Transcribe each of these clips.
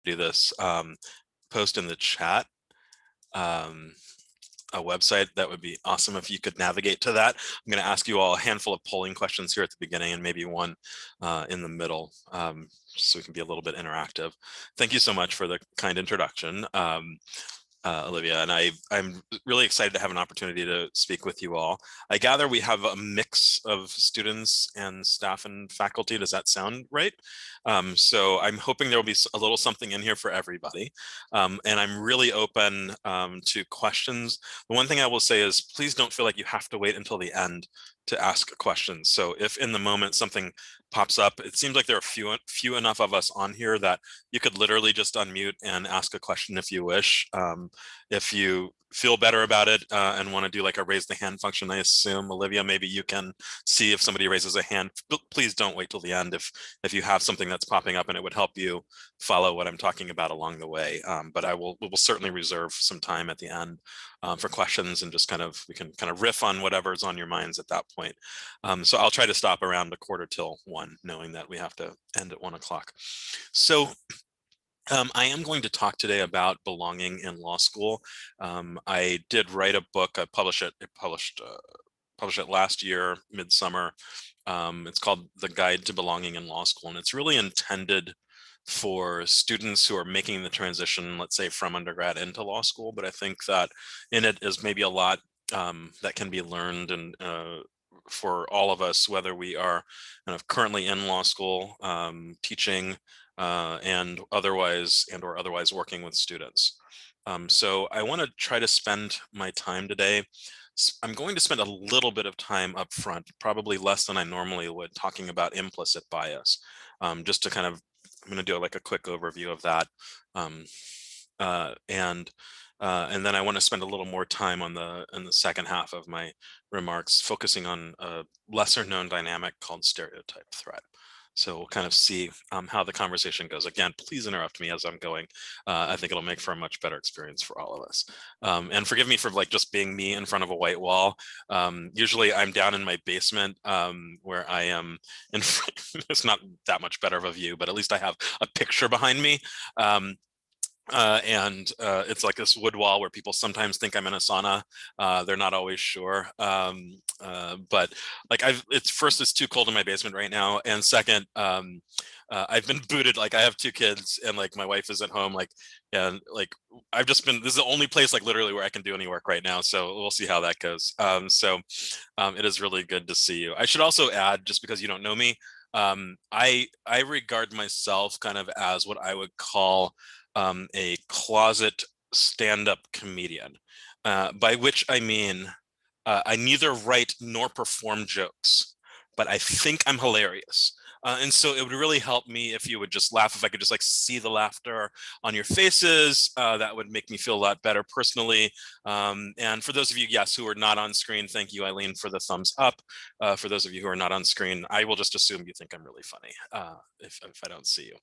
do this, post in the chat um, a website. That would be awesome if you could navigate to that. I'm going to ask you all a handful of polling questions here at the beginning and maybe one in the middle, so we can be a little bit interactive. Thank you so much for the kind introduction, Olivia, and I'm really excited to have an opportunity to speak with you all. I gather we have a mix of students and staff and faculty. Does that sound right? So I'm hoping there will be a little something in here for everybody. And I'm really open to questions. The one thing I will say is please don't feel like you have to wait until the end to ask questions. So if in the moment something pops up, it seems like there are few enough of us on here that you could literally just unmute and ask a question if you wish. If you feel better about it and want to do like a raise the hand function, I assume, Olivia, maybe you can see if somebody raises a hand. Please don't wait till the end if you have something that's popping up and it would help you follow what I'm talking about along the way. But we will certainly reserve some time at the end for questions and just we can kind of riff on whatever's on your minds at that point. So I'll try to stop around 1:45, knowing that we have to end at 1 o'clock. So I am going to talk today about belonging in law school. I did write a book. I published it last year, midsummer. It's called The Guide to Belonging in Law School, and it's really intended for students who are making the transition, let's say, from undergrad into law school. But I think that in it is maybe a lot that can be learned and for all of us, whether we are kind of currently in law school, teaching, and otherwise working with students. So I want to try to spend my time today. I'm going to spend a little bit of time up front, probably less than I normally would, talking about implicit bias, just to I'm going to do like a quick overview of that. And then I want to spend a little more time in the second half of my remarks, focusing on a lesser known dynamic called stereotype threat. So we'll kind of see how the conversation goes. Again, please interrupt me as I'm going. I think it'll make for a much better experience for all of us. And forgive me for just being me in front of a white wall. Usually I'm down in my basement where I am in front. It's not that much better of a view, but at least I have a picture behind me. It's like this wood wall where people sometimes think I'm in a sauna. They're not always sure. But it's too cold in my basement right now. And second, I've been booted. Like I have 2 kids and my wife is at home. This is the only place literally where I can do any work right now. So we'll see how that goes. It is really good to see you. I should also add, just because you don't know me, I regard myself kind of as what I would call a closet stand-up comedian, by which I mean I neither write nor perform jokes, but I think I'm hilarious. And so it would really help me if you would just laugh, if I could just see the laughter on your faces. That would make me feel a lot better personally. And for those of you, yes, who are not on screen, thank you, Eileen, for the thumbs up. For those of you who are not on screen, I will just assume you think I'm really funny if I don't see you.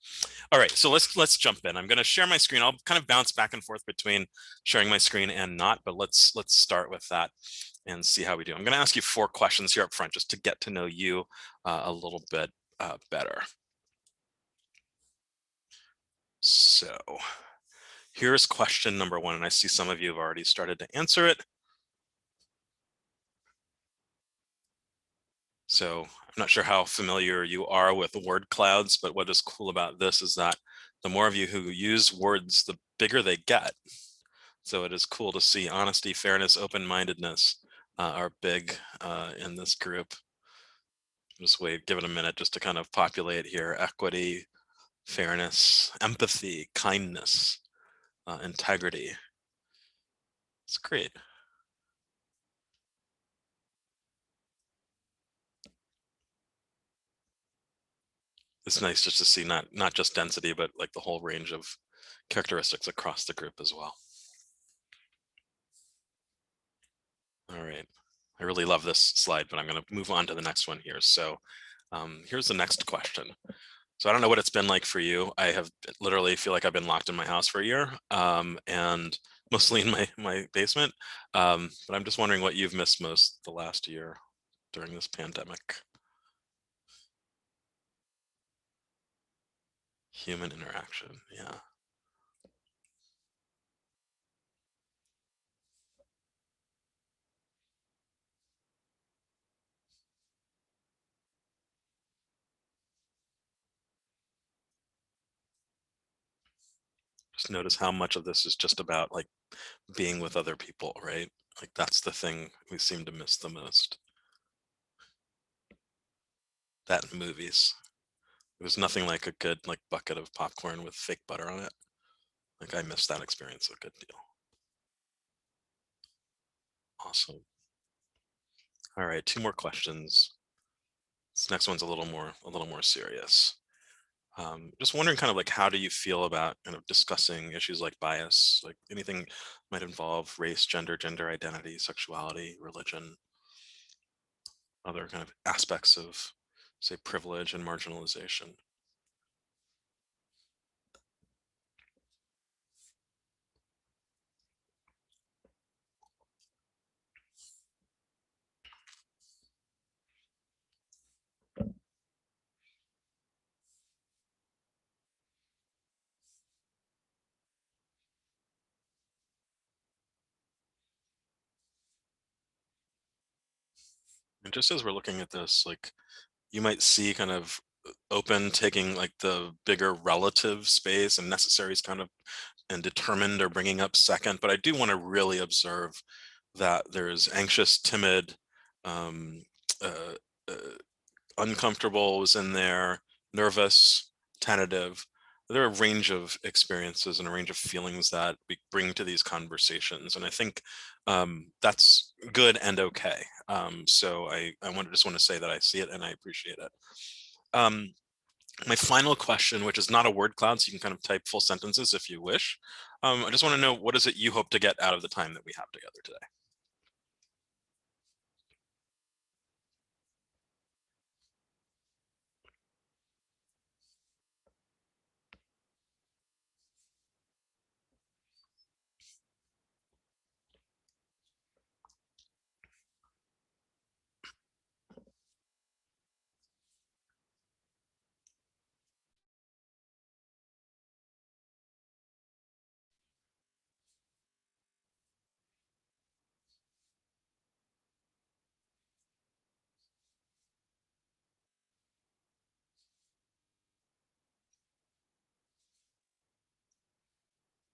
All right, so let's jump in. I'm going to share my screen. I'll kind of bounce back and forth between sharing my screen and not, but let's start with that and see how we do. I'm going to ask you 4 questions here up front just to get to know you a little bit better. So here's question number 1, and I see some of you have already started to answer it. So I'm not sure how familiar you are with word clouds, but what is cool about this is that the more of you who use words, the bigger they get. So it is cool to see honesty, fairness, open-mindedness are big in this group. Just give it a minute just to kind of populate here. Equity, fairness, empathy, kindness, integrity. It's great. It's nice just to see not just density, but the whole range of characteristics across the group as well. All right. I really love this slide, but I'm going to move on to the next one here. So here's the next question. So I don't know what it's been like for you. I have literally feel like I've been locked in my house for a year, and mostly in my basement. But I'm just wondering what you've missed most the last year during this pandemic. Human interaction, yeah. Just notice how much of this is just about like being with other people, right? Like that's the thing we seem to miss the most. That in movies. There's nothing like a good like bucket of popcorn with fake butter on it. Like I miss that experience a good deal. Awesome. All right, two more questions. This next one's a little more serious. Just wondering kind of like how do you feel about kind of discussing issues like bias, like anything might involve race, gender identity, sexuality, religion, other kind of aspects of, say, privilege and marginalization. And just as we're looking at this, like you might see kind of open taking like the bigger relative space and necessaries kind of and determined or bringing up second, but I do want to really observe that there's anxious, timid, um, uh, uh, uncomfortable was in there, nervous, tentative. There are a range of experiences and a range of feelings that we bring to these conversations, and I think that's good and okay. So I just want to say that I see it and I appreciate it. Um, my final question, which is not a word cloud, so you can kind of type full sentences if you wish. I just want to know, what is it you hope to get out of the time that we have together today?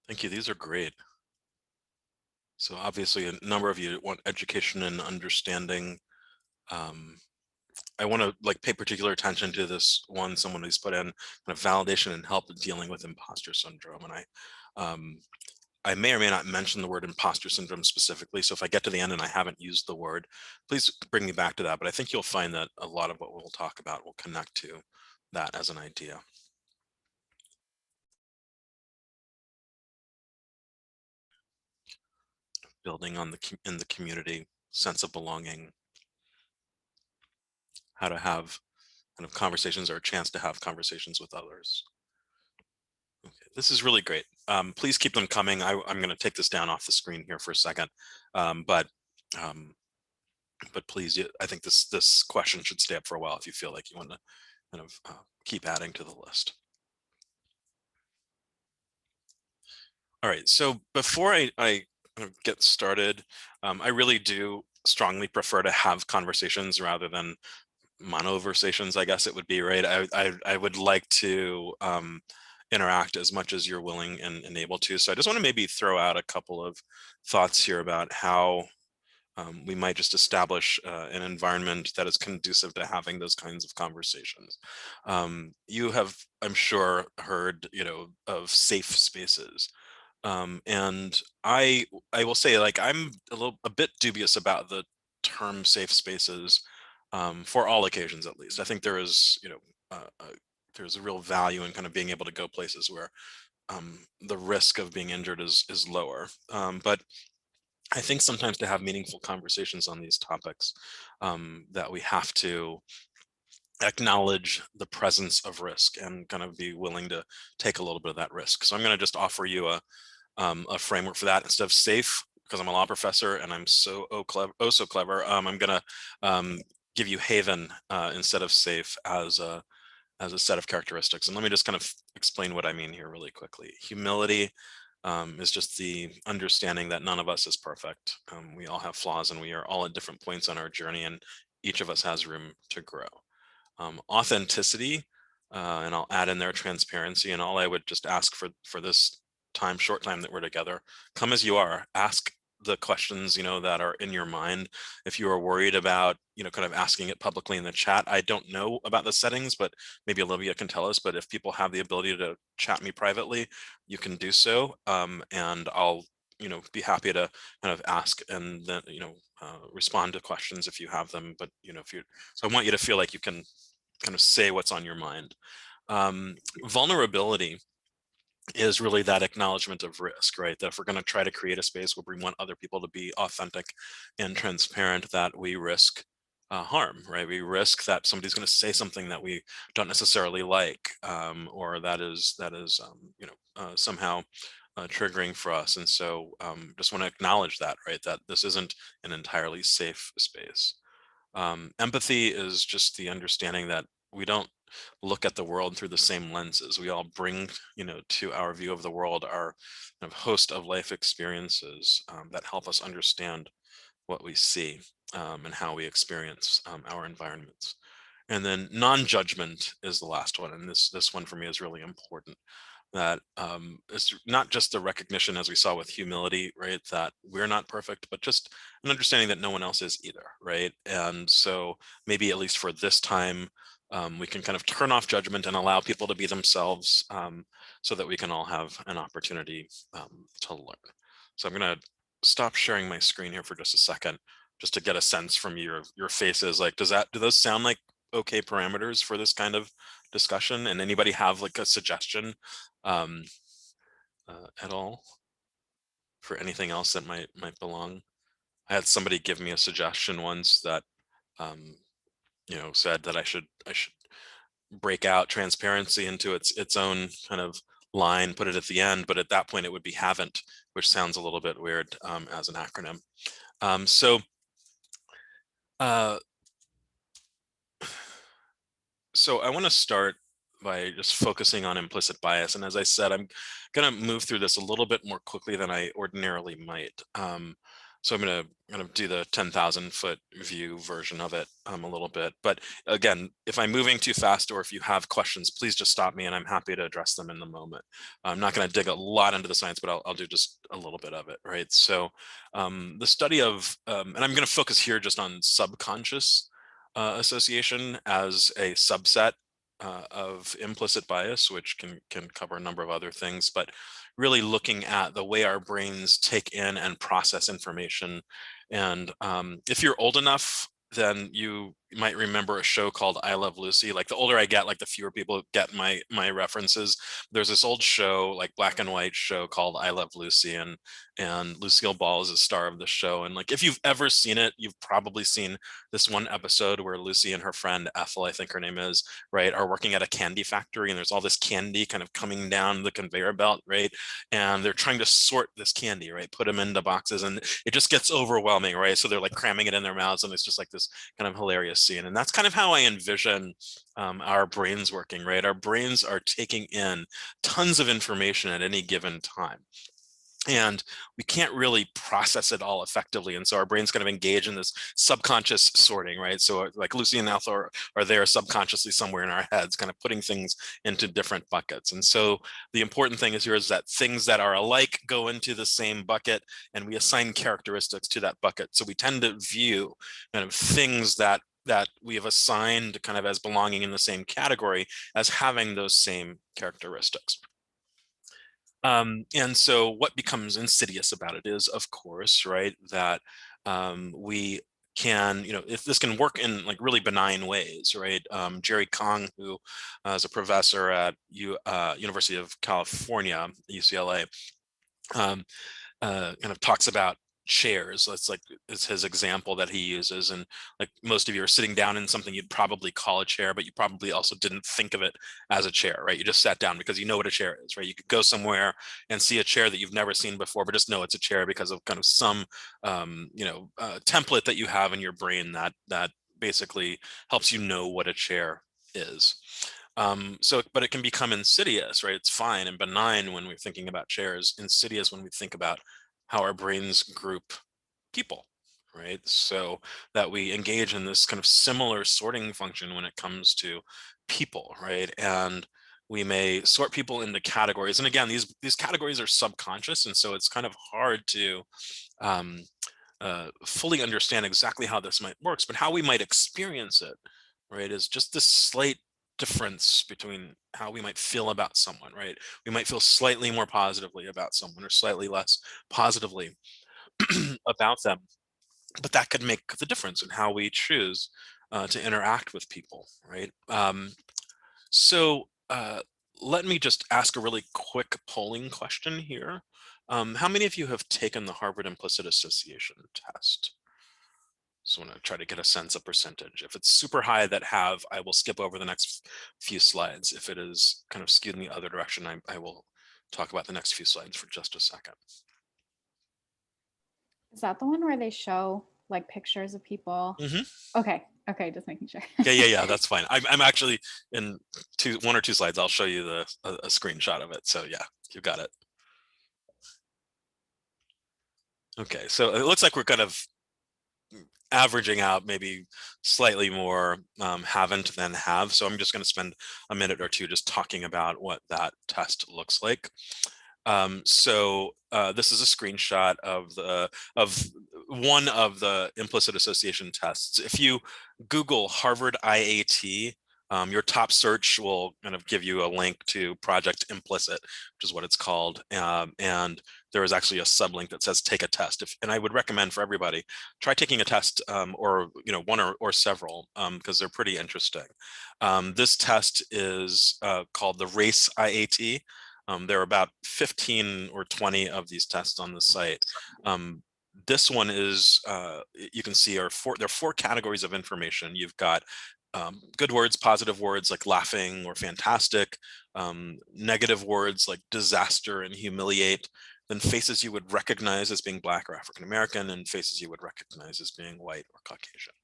Thank you. These are great. So obviously a number of you want education and understanding. Um, I want to like pay particular attention to this one, someone who's put in kind of validation and help dealing with imposter syndrome. And um, I may or may not mention the word imposter syndrome specifically. So if I get to the end and I haven't used the word, please bring me back to that. But I think you'll find that a lot of what we'll talk about will connect to that as an idea. Building on in the community sense of belonging, how to have kind of conversations or a chance to have conversations with others. Okay, this is really great. Please keep them coming. I'm going to take this down off the screen here for a second, um, but um, but please, I think this question should stay up for a while if you feel like you want to kind of keep adding to the list. All right, so before I kind of get started, I really do strongly prefer to have conversations rather than monoversations, I guess it would be, right? I would like to interact as much as you're willing and able to. So I just want to maybe throw out a couple of thoughts here about how we might just establish an environment that is conducive to having those kinds of conversations. You have, I'm sure, heard, of safe spaces. And I will say, like, I'm a bit dubious about the term safe spaces for all occasions, at least. I think there is, there's a real value in kind of being able to go places where the risk of being injured is lower. But I think sometimes to have meaningful conversations on these topics, that we have to acknowledge the presence of risk and kind of be willing to take a little bit of that risk. So I'm going to just offer you a framework for that instead of safe, because I'm a law professor and I'm so clever. I'm going to give you haven instead of safe as a set of characteristics. And let me just kind of explain what I mean here really quickly. Humility is just the understanding that none of us is perfect. We all have flaws and we are all at different points on our journey, and each of us has room to grow. Authenticity, and I'll add in there transparency, and all I would just ask for this time, short time that we're together, come as you are, ask the questions, that are in your mind. If you are worried about, kind of asking it publicly in the chat, I don't know about the settings, but maybe Olivia can tell us. But if people have the ability to chat me privately, you can do so. And I'll, be happy to kind of ask and then, respond to questions if you have them. But, so I want you to feel like you can kind of say what's on your mind. Vulnerability is really that acknowledgement of risk, right? That if we're going to try to create a space where we want other people to be authentic and transparent, that we risk harm, right? We risk that somebody's going to say something that we don't necessarily like, or that is somehow triggering for us. And so just want to acknowledge that, right? That this isn't an entirely safe space. Empathy is just the understanding that we don't look at the world through the same lenses. We all bring, to our view of the world our kind of host of life experiences that help us understand what we see and how we experience our environments. And then non-judgment is the last one, and this one for me is really important. That it's not just the recognition, as we saw with humility, right, that we're not perfect, but just an understanding that no one else is either, right? And so maybe at least for this time, we can kind of turn off judgment and allow people to be themselves, so that we can all have an opportunity to learn. So I'm going to stop sharing my screen here for just a second, just to get a sense from your faces. Like, do those sound like okay parameters for this kind of discussion? And anybody have like a suggestion at all for anything else that might belong? I had somebody give me a suggestion once that said that I should break out transparency into its own kind of line, put it at the end, but at that point it would be haven't, which sounds a little bit weird as an acronym. So I want to start by just focusing on implicit bias. And as I said, I'm going to move through this a little bit more quickly than I ordinarily might. So I'm going to kind of do the 10,000 foot view version of it a little bit. But again, if I'm moving too fast or if you have questions, please just stop me and I'm happy to address them in the moment. I'm not going to dig a lot into the science, but I'll do just a little bit of it, right? So the study of, and I'm going to focus here just on subconscious association as a subset of implicit bias, which can cover a number of other things, but really looking at the way our brains take in and process information. And if you're old enough, then you might remember a show called I Love Lucy. Like the older I get, like the fewer people get my references. There's this old show, like black and white show called I Love Lucy, and Lucille Ball is a star of the show. And like if you've ever seen it, you've probably seen this one episode where Lucy and her friend Ethel, I think her name is, right, are working at a candy factory, and there's all this candy kind of coming down the conveyor belt, right? And they're trying to sort this candy, right, put them into boxes, and it just gets overwhelming, right? So they're like cramming it in their mouths, and it's just like this kind of hilarious scene. And that's kind of how I envision our brains working, right? Our brains are taking in tons of information at any given time, and we can't really process it all effectively. And so our brains kind of engage in this subconscious sorting, right? So like Lucy and Alpha are there subconsciously somewhere in our heads, kind of putting things into different buckets. And so the important thing is here is that things that are alike go into the same bucket, and we assign characteristics to that bucket. So we tend to view kind of things that we have assigned kind of as belonging in the same category as having those same characteristics. And so what becomes insidious about it is, of course, right, that we can, if this can work in like really benign ways, right? Jerry Kong, who is a professor at University of California, UCLA, kind of talks about chairs. That's like is his example that he uses. And like most of you are sitting down in something you'd probably call a chair, but you probably also didn't think of it as a chair, right? You just sat down because you know what a chair is, right? You could go somewhere and see a chair that you've never seen before, but just know it's a chair because of kind of some template that you have in your brain that basically helps you know what a chair is. But it can become insidious, right? It's fine and benign when we're thinking about chairs, insidious when we think about how our brains group people, right? So that we engage in this kind of similar sorting function when it comes to people, right? And We may sort people into categories. And again, these categories are subconscious. And so it's kind of hard to um, fully understand exactly how this might works, but how we might experience it, right, is just this slight difference between how we might feel about someone, right? We might feel slightly more positively about someone or slightly less positively about them, but that could make the difference in how we choose to interact with people, right? So let me just ask a really quick polling question here. How many of you have taken the Harvard Implicit Association test? Just want to try to get a sense of percentage. If it's super high that have, I will skip over the next few slides. If it is kind of skewed in the other direction, I will talk about the next few slides for just a second. Is that the one where they show like pictures of people? Mm-hmm. Okay. Okay. Just making sure. Yeah, that's fine. I'm actually in one or two slides. I'll show you a screenshot of it. So yeah, you got it. Okay, so it looks like we're kind of averaging out maybe slightly more haven't than have. So I'm just going to spend a minute or two just talking about what that test looks like. This is a screenshot of one of the implicit association tests. If you Google Harvard IAT, your top search will kind of give you a link to Project Implicit, which is what it's called. And there is actually a sublink that says take a test. And I would recommend for everybody, try taking a test or one or several because they're pretty interesting. This test is called the Race IAT. There are about 15 or 20 of these tests on the site. This one is, you can see, there are four categories of information. You've got good words, positive words like laughing or fantastic, negative words like disaster and humiliate, then faces you would recognize as being Black or African American, and faces you would recognize as being white or Caucasian.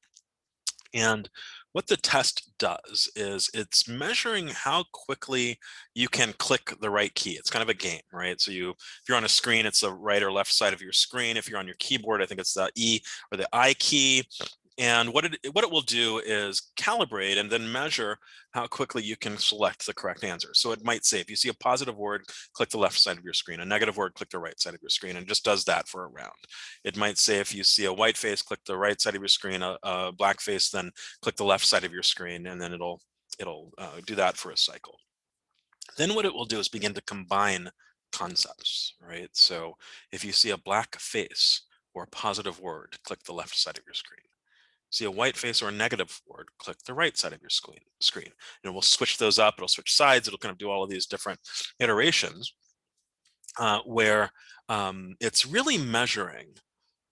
And what the test does is it's measuring how quickly you can click the right key. It's kind of a game, right? So if you're on a screen, it's the right or left side of your screen. If you're on your keyboard, I think it's the E or the I key. And what it will do is calibrate and then measure how quickly you can select the correct answer. So it might say, if you see a positive word, click the left side of your screen, a negative word, click the right side of your screen, and just does that for a round. It might say, if you see a white face, click the right side of your screen, a black face, then click the left side of your screen, and then it'll do that for a cycle. Then what it will do is begin to combine concepts, right? So if you see a black face or a positive word, click the left side of your screen. See a white face or a negative word, click the right side of your screen. And we'll switch those up. It'll switch sides. It'll kind of do all of these different iterations where it's really measuring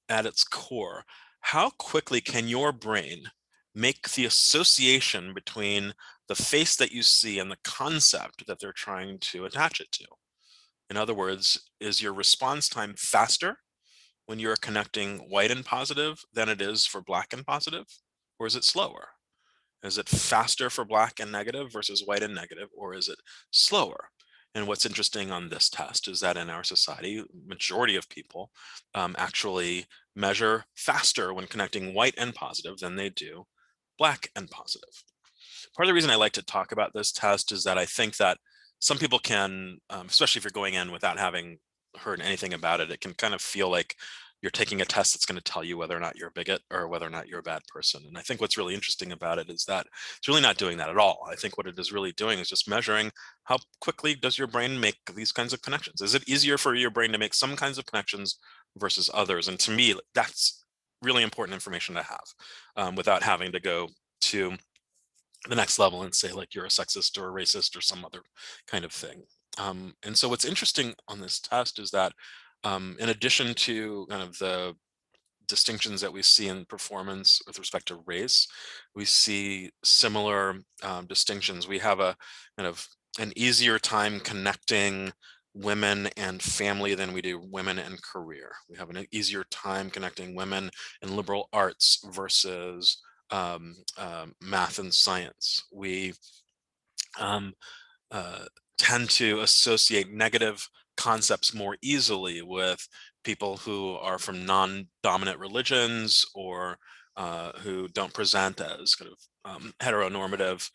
at its core how quickly can your brain make the association between the face that you see and the concept that they're trying to attach it to. In other words, is your response time faster when you're connecting white and positive than it is for black and positive? Or is it slower? Is it faster for black and negative versus white and negative, or is it slower? And what's interesting on this test is that in our society, majority of people actually measure faster when connecting white and positive than they do black and positive. Part of the reason I like to talk about this test is that I think that some people can, especially if you're going in without having heard anything about it, it can kind of feel like you're taking a test that's going to tell you whether or not you're a bigot or whether or not you're a bad person. And I think what's really interesting about it is that it's really not doing that at all. I think what it is really doing is just measuring how quickly does your brain make these kinds of connections. Is it easier for your brain to make some kinds of connections versus others? And to me, that's really important information to have without having to go to the next level and say like you're a sexist or a racist or some other kind of thing. And so what's interesting on this test is that in addition to kind of the distinctions that we see in performance with respect to race, we see similar distinctions. We have a kind of an easier time connecting women and family than we do women and career. We have an easier time connecting women and liberal arts versus math and science. We uh, tend to associate negative concepts more easily with people who are from non-dominant religions or who don't present as kind of heteronormative.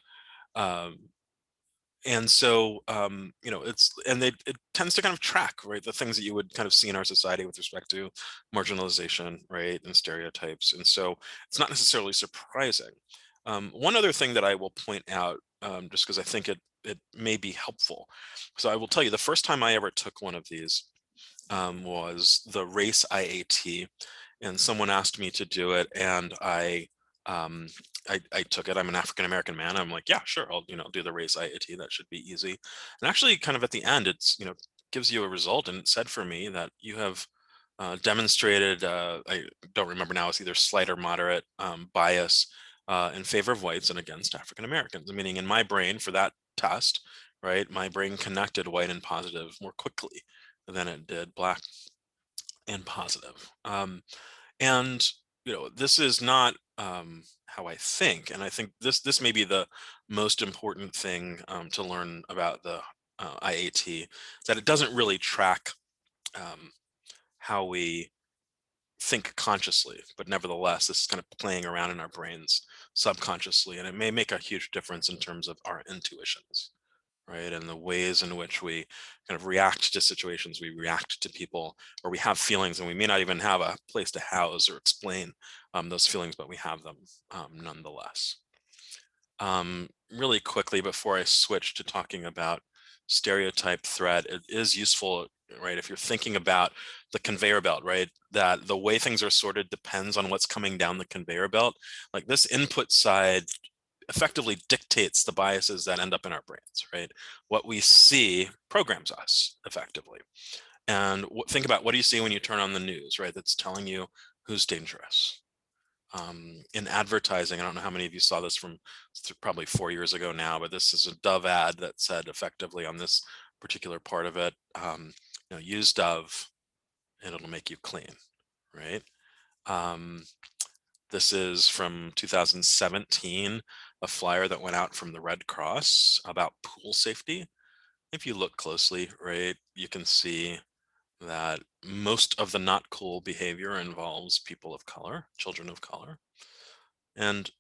Um, And so, it tends to kind of track, right, the things that you would kind of see in our society with respect to marginalization, right, and stereotypes. And so it's not necessarily surprising. One other thing that I will point out, just because I think it may be helpful. So I will tell you, the first time I ever took one of these was the race IAT, and someone asked me to do it, and um, I took it. I'm an African American man. I'm like, yeah, sure, I'll do the race IAT. That should be easy. And actually, kind of at the end, it's gives you a result, and it said for me that you have demonstrated. I don't remember now. It's either slight or moderate bias in favor of whites and against African Americans. Meaning, in my brain for that test, right, my brain connected white and positive more quickly than it did black and positive. And this is not how I think, and I think this may be the most important thing to learn about the IAT, that it doesn't really track um, how we think consciously, but nevertheless, this is kind of playing around in our brains subconsciously, and it may make a huge difference in terms of our intuitions, right? And the ways in which we kind of react to situations, we react to people, or we have feelings, and we may not even have a place to house or explain those feelings, but we have them nonetheless. Really quickly, before I switch to talking about stereotype threat, it is useful, right, if you're thinking about the conveyor belt, right, that the way things are sorted depends on what's coming down the conveyor belt. Like, this input side effectively dictates the biases that end up in our brains, right? What we see programs us effectively. And think about, what do you see when you turn on the news, right? That's telling you who's dangerous. In advertising, I don't know how many of you saw this from probably 4 years ago now, but this is a Dove ad that said effectively on this particular part of it, use Dove and it'll make you clean, right? Um, This is from 2017, a flyer that went out from the Red Cross about pool safety. If you look closely, right, you can see that most of the not cool behavior involves people of color, children of color. And,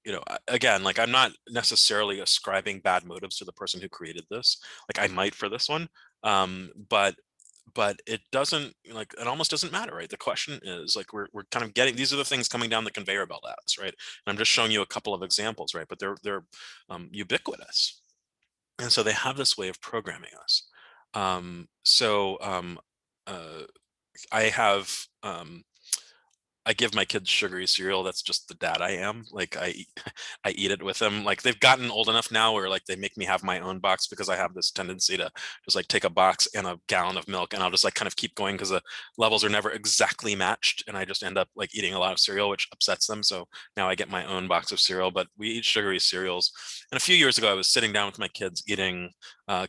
again, like, I'm not necessarily ascribing bad motives to the person who created this. Like, I might for this one, but it doesn't, like, it almost doesn't matter, right? The question is, like, we're kind of getting, these are the things coming down the conveyor belt at us, right? And I'm just showing you a couple of examples, right? But they're ubiquitous, and so they have this way of programming us. Um, so uh, I have I give my kids sugary cereal. That's just the dad I am. Like, I eat, I eat it with them. Like, they've gotten old enough now where, like, they make me have my own box, because I have this tendency to just, like, take a box and a gallon of milk, and I'll just, like, kind of keep going, because the levels are never exactly matched, and I just end up, like, eating a lot of cereal, which upsets them. So now I get my own box of cereal, but we eat sugary cereals. And a few years ago, I was sitting down with my kids eating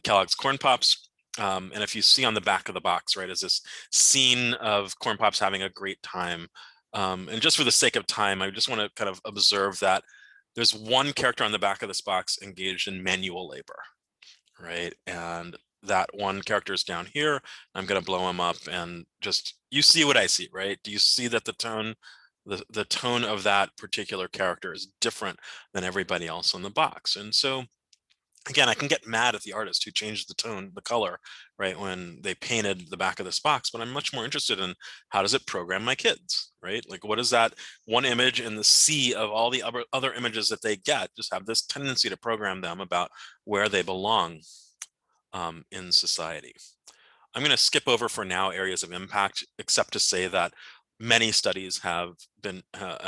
Kellogg's Corn Pops. And if you see on the back of the box, right, is this scene of Corn Pops having a great time. And just for the sake of time, I just want to kind of observe that there's one character on the back of this box engaged in manual labor, right? And that one character is down here. I'm going to blow him up, and just, you see what I see, right? Do you see that the tone of that particular character is different than everybody else on the box? And so, again, I can get mad at the artist who changed the tone, the color, right, when they painted the back of this box, but I'm much more interested in, how does it program my kids, right? Like, what is that one image in the sea of all the other images that they get, just have this tendency to program them about where they belong in society. I'm going to skip over for now areas of impact, except to say that many studies have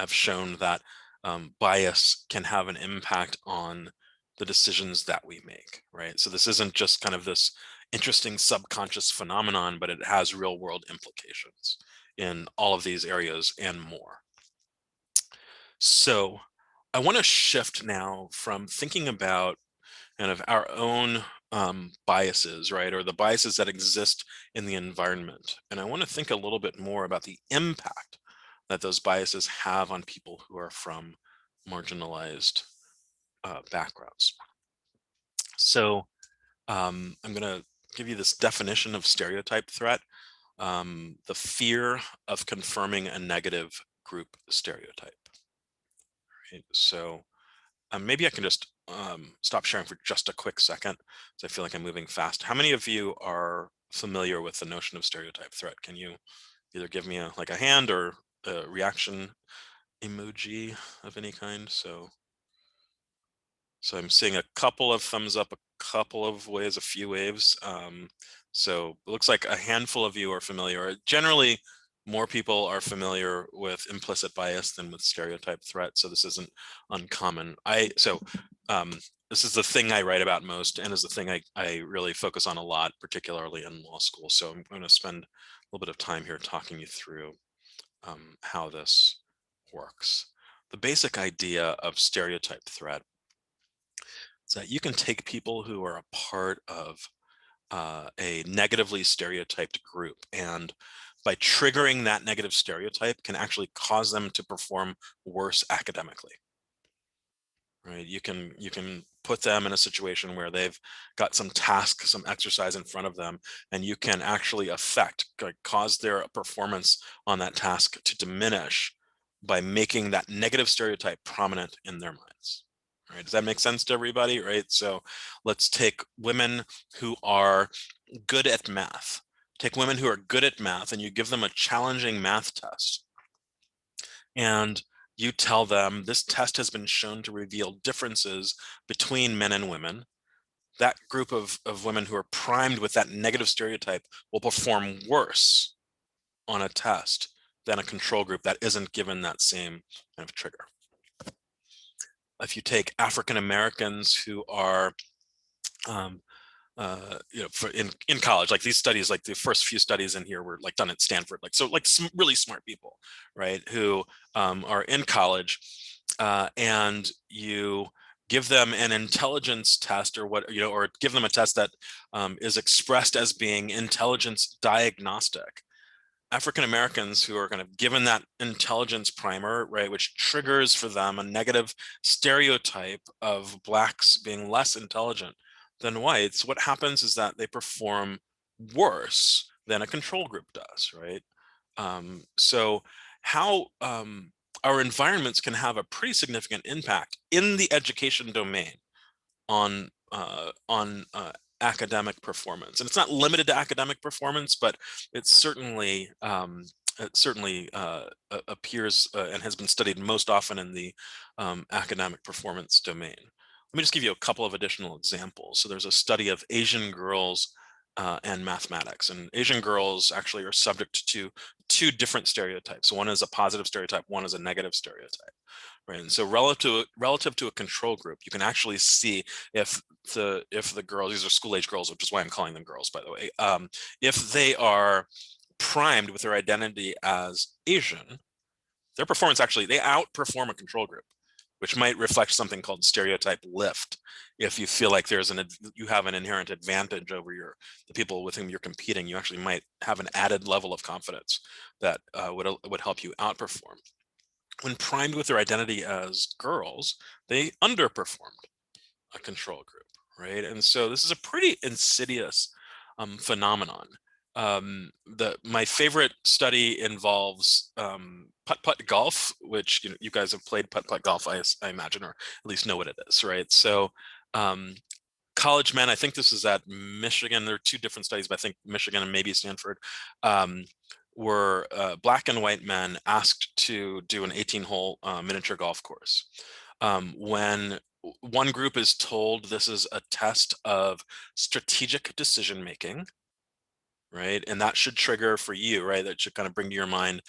shown that bias can have an impact on the decisions that we make, right? So this isn't just kind of this interesting subconscious phenomenon, but it has real world implications in all of these areas and more. So I want to shift now from thinking about kind of our own biases, right, or the biases that exist in the environment. And I want to think a little bit more about the impact that those biases have on people who are from marginalized backgrounds. So I'm going to give you this definition of stereotype threat: the fear of confirming a negative group stereotype. Right? So maybe I can just stop sharing for just a quick second, because I feel like I'm moving fast. How many of you are familiar with the notion of stereotype threat? Can you either give me like a hand or a reaction emoji of any kind? So I'm seeing a couple of thumbs up, a couple of waves, a few waves. So it looks like a handful of you are familiar. Generally, more people are familiar with implicit bias than with stereotype threat. So this isn't uncommon. This is the thing I write about most, and is the thing I really focus on a lot, particularly in law school. So I'm going to spend a little bit of time here talking you through how this works. The basic idea of stereotype threat is that you can take people who are a part of a negatively stereotyped group, and by triggering that negative stereotype can actually cause them to perform worse academically. Right? You can put them in a situation where they've got some task, some exercise in front of them, and you can actually cause their performance on that task to diminish by making that negative stereotype prominent in their minds. Right? Does that make sense to everybody? Right? So let's take women who are good at math. Take women who are good at math and you give them a challenging math test. And you tell them this test has been shown to reveal differences between men and women. That group of women who are primed with that negative stereotype will perform worse on a test than a control group that isn't given that same kind of trigger. If you take African Americans who are in college, like these studies, like the first few studies in here were like done at Stanford, like some really smart people, right, who are in college, and you give them an intelligence test or give them a test that is expressed as being intelligence diagnostic. African Americans who are kind of given that intelligence primer, right, which triggers for them a negative stereotype of Blacks being less intelligent than whites, what happens is that they perform worse than a control group does, right? So how our environments can have a pretty significant impact in the education domain on academic performance, and it's not limited to academic performance, but it certainly appears and has been studied most often in the academic performance domain. Let me just give you a couple of additional examples. So there's a study of Asian girls and mathematics, and Asian girls actually are subject to two different stereotypes. One is a positive stereotype, one is a negative stereotype. Right. And so relative to a control group, you can actually see if the girls, these are school age girls, which is why I'm calling them girls, by the way, if they are primed with their identity as Asian, their performance they outperform a control group, which might reflect something called stereotype lift. If you feel like you have an inherent advantage over the people with whom you're competing, you actually might have an added level of confidence that would help you outperform. When primed with their identity as girls, they underperformed a control group, right? And so this is a pretty insidious phenomenon. My favorite study involves putt-putt golf, which you guys have played putt-putt golf, I imagine, or at least know what it is, right? So college men, I think this is at Michigan. There are two different studies, but I think Michigan and maybe Stanford, were Black and white men asked to do an 18-hole miniature golf course. When one group is told this is a test of strategic decision making, right, and that should trigger for you, right, that should kind of bring to your mind,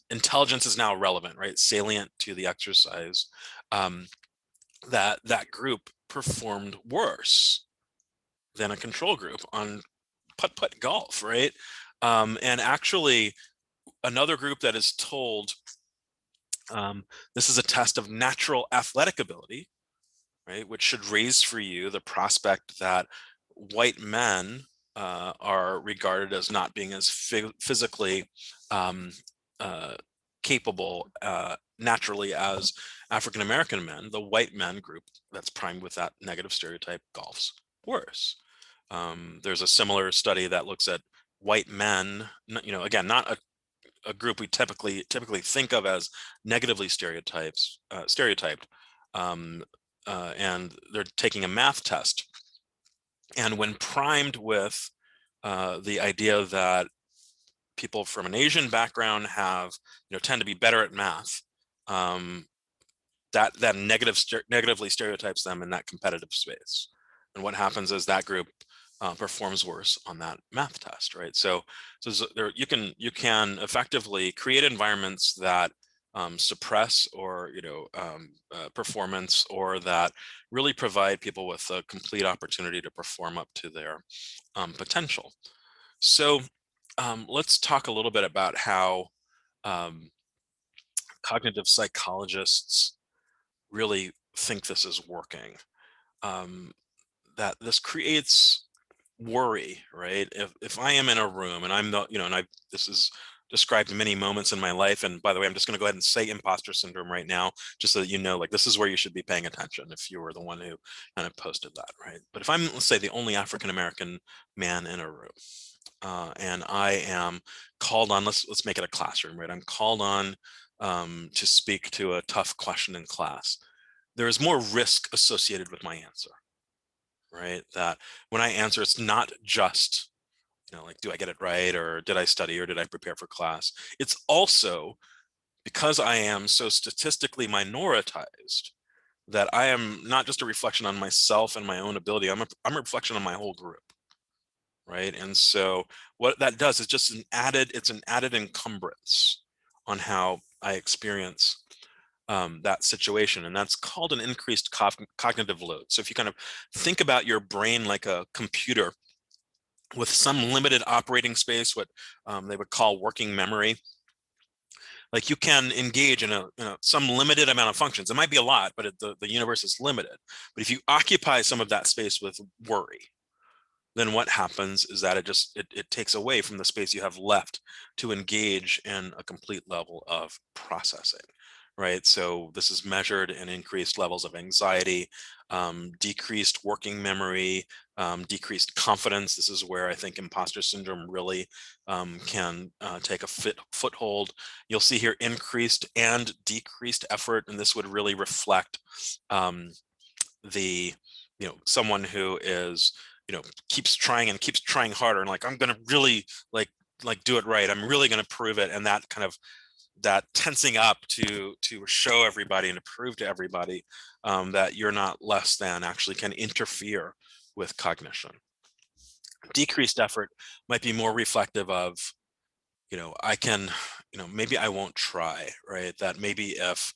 intelligence is now relevant, right, salient to the exercise. That group performed worse than a control group on putt-putt golf, right? And actually, another group that is told this is a test of natural athletic ability, right, which should raise for you the prospect that white men are regarded as not being as physically capable naturally as African American men. The white men group that's primed with that negative stereotype golf's worse. There's a similar study that looks at white men, again, not a group we typically think of as negatively stereotyped. and they're taking a math test. And when primed with the idea that people from an Asian background tend to be better at math, that negatively stereotypes them in that competitive space. And what happens is that group performs worse on that math test, right? So you can effectively create environments that suppress or performance, or that really provide people with a complete opportunity to perform up to their potential. So let's talk a little bit about how cognitive psychologists really think this is working. That this creates worry, right? If I am in a room and I'm the, and this is described many moments in my life. And by the way, I'm just going to go ahead and say imposter syndrome right now, just so that like this is where you should be paying attention if you were the one who kind of posted that, right? But if I'm, let's say, the only African-American man in a room, and I am called on, let's make it a classroom, right? I'm called on to speak to a tough question in class. There is more risk associated with my answer, right? That when I answer, it's not just, like, do I get it right? Or did I study? Or did I prepare for class? It's also because I am so statistically minoritized that I am not just a reflection on myself and my own ability. I'm a reflection on my whole group, right? And so what that does is just it's an added encumbrance on how I experience that situation, and that's called an increased cognitive load. So if you kind of think about your brain like a computer with some limited operating space, what they would call working memory, like you can engage in some limited amount of functions. It might be a lot, but the universe is limited. But if you occupy some of that space with worry, then what happens is that it takes away from the space you have left to engage in a complete level of processing, right? So this is measured in increased levels of anxiety, decreased working memory, decreased confidence. This is where I think imposter syndrome really can take a foothold. You'll see here increased and decreased effort, and this would really reflect the someone who is keeps trying harder, and like, I'm gonna really like do it right, I'm really gonna prove it, and that kind of that tensing up to show everybody and to prove to everybody that you're not less than actually can interfere with cognition. Decreased effort might be more reflective of I can maybe I won't try, right? That maybe if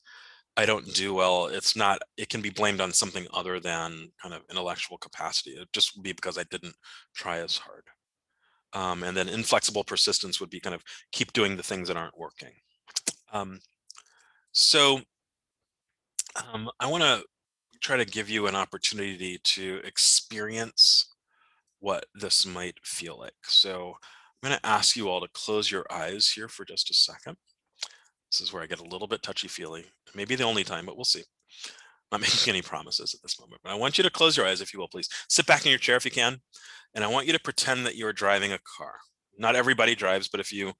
I don't do well, it can be blamed on something other than kind of intellectual capacity. It just would be because I didn't try as hard. And then inflexible persistence would be kind of keep doing the things that aren't working. So I want to try to give you an opportunity to experience what this might feel like. So I'm going to ask you all to close your eyes here for just a second. This is where I get a little bit touchy-feely. Maybe the only time, but we'll see. I'm not making any promises at this moment, but I want you to close your eyes, if you will, please. Sit back in your chair if you can, and I want you to pretend that you're driving a car. Not everybody drives, but if you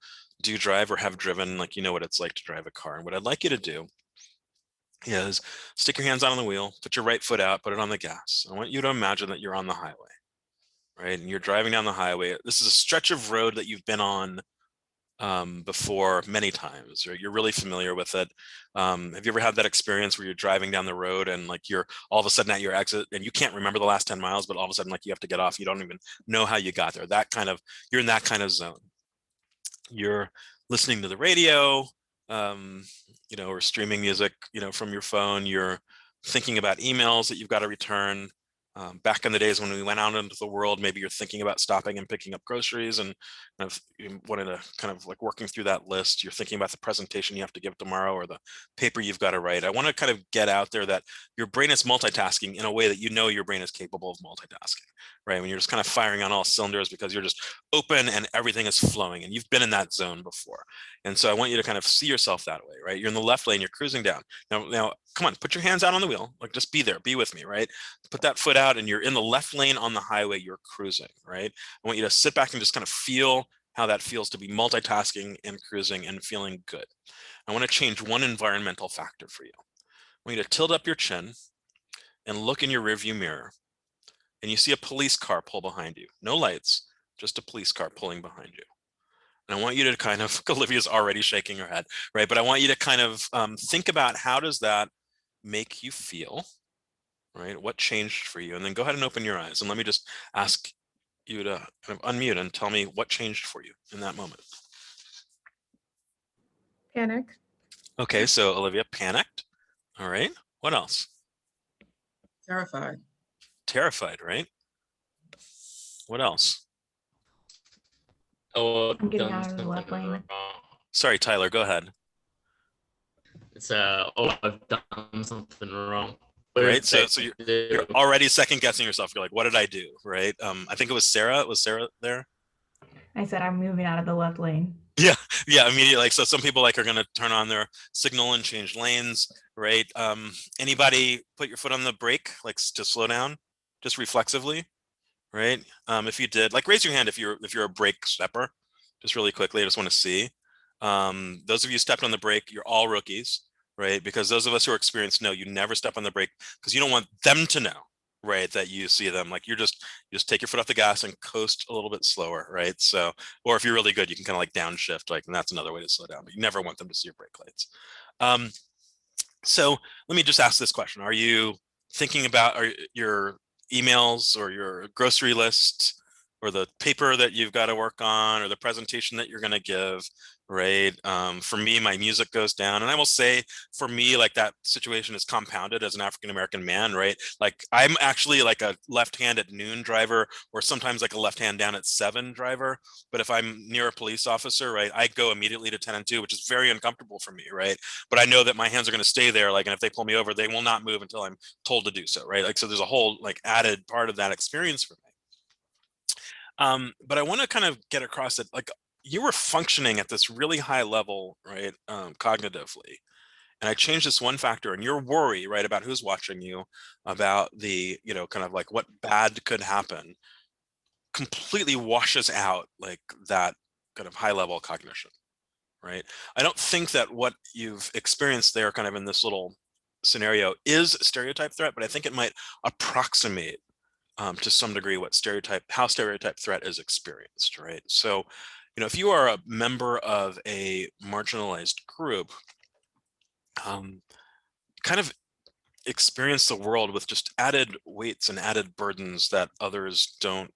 do drive or have driven, like, you know what it's like to drive a car. And what I'd like you to do is stick your hands out on the wheel, put your right foot out, put it on the gas. I want you to imagine that you're on the highway, right? And you're driving down the highway. This is a stretch of road that you've been on before many times, right? You're really familiar with it. Have you ever had that experience where you're driving down the road and like you're all of a sudden at your exit and you can't remember the last 10 miles, but all of a sudden like you have to get off, you don't even know how you got there? You're in that kind of zone. You're listening to the radio, or streaming music, from your phone. You're thinking about emails that you've got to return. Back in the days when we went out into the world, maybe you're thinking about stopping and picking up groceries and kind of you wanted to kind of like working through that list. You're thinking about the presentation you have to give tomorrow or the paper you've got to write. I want to kind of get out there that your brain is multitasking in a way that your brain is capable of multitasking, right? When you're just kind of firing on all cylinders because you're just open and everything is flowing, and you've been in that zone before. And so I want you to kind of see yourself that way, right? You're in the left lane, you're cruising down. Now, come on, put your hands out on the wheel, like just be there, be with me, right? Put that foot out and you're in the left lane on the highway, you're cruising, right? I want you to sit back and just kind of feel how that feels to be multitasking and cruising and feeling good. I want to change one environmental factor for you. I want you to tilt up your chin and look in your rearview mirror and you see a police car pull behind you, no lights, just a police car pulling behind you. And I want you to kind of, Olivia's already shaking her head, right? But I want you to kind of think about how does that make you feel, right? What changed for you? And then go ahead and open your eyes. And let me just ask you to kind of unmute and tell me what changed for you in that moment. Panic. Okay, so Olivia, panicked. All right, what else? Terrified. Terrified, right? What else? Oh, I'm getting done out of the left something lane. wrong. Sorry, Tyler, go ahead. It's I've done something wrong. Right, so you're already second guessing yourself. You're like, what did I do, right? I think it was Sarah. Was Sarah there? I said I'm moving out of the left lane. Yeah, immediately. Like, so some people like are going to turn on their signal and change lanes, right? Anybody put your foot on the brake, like to slow down, just reflexively, right? If you did, like, raise your hand if you're a brake stepper, just really quickly. I just want to see. Those of you who stepped on the brake, you're all rookies, right? Because those of us who are experienced know you never step on the brake because you don't want them to know, right, that you see them. Like, you just take your foot off the gas and coast a little bit slower, right? So, or if you're really good, you can kind of like downshift, like, and that's another way to slow down, but you never want them to see your brake lights. So let me just ask this question. Are you thinking about your emails or your grocery list or the paper that you've got to work on or the presentation that you're going to give, right? For me, my music goes down. And I will say, for me, like, that situation is compounded as an African-American man, right? Like, I'm actually like a left hand at noon driver, or sometimes like a left hand down at 7 driver. But if I'm near a police officer, right, I go immediately to 10 and 2, which is very uncomfortable for me, right? But I know that my hands are going to stay there, like, and if they pull me over, they will not move until I'm told to do so, right? Like, so there's a whole like added part of that experience for me. But I want to kind of get across that, like, you were functioning at this really high level, right, cognitively. And I changed this one factor, and your worry, right, about who's watching you, about the, kind of like what bad could happen, completely washes out like that kind of high level cognition, right? I don't think that what you've experienced there kind of in this little scenario is stereotype threat, but I think it might approximate to some degree how stereotype threat is experienced, right? So, if you are a member of a marginalized group, kind of experience the world with just added weights and added burdens that others don't